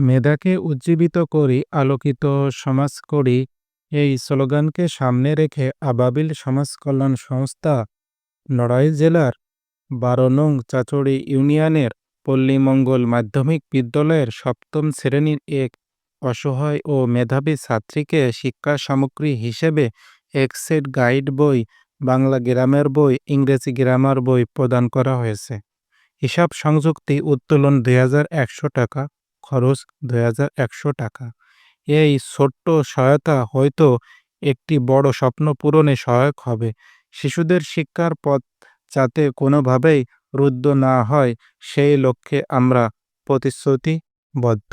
মেধাকে উজ্জীবিত করি, আলোকিত সমাজ করি, এই স্লোগানকে সামনে রেখে আবাবিল সমাজ কল্যাণ সংস্থা নড়াইল জেলার ১২ নং চাচড়ি ইউনিয়নের পল্লীমঙ্গল মাধ্যমিক বিদ্যালয়ের সপ্তম শ্রেণীর এক অসহায় ও মেধাবী ছাত্রীকে শিক্ষা সামগ্রী হিসেবে এক সেট গাইড বই, বাংলা গ্রামের বই, ইংরেজি গ্রামার বই প্রদান করা হয়েছে। হিসাব সংযুক্তি উত্তোলন ২,১০০ টাকা, খরচ ২,১০০ টাকা। এই ছোট্ট সহায়তা হয়তো একটি বড় স্বপ্ন পূরণে সহায়ক হবে। শিশুদের শিক্ষার পথ যাতে কোনোভাবেই রুদ্ধ না হয় সেই লক্ষ্যে আমরা প্রতিশ্রুতিবদ্ধ।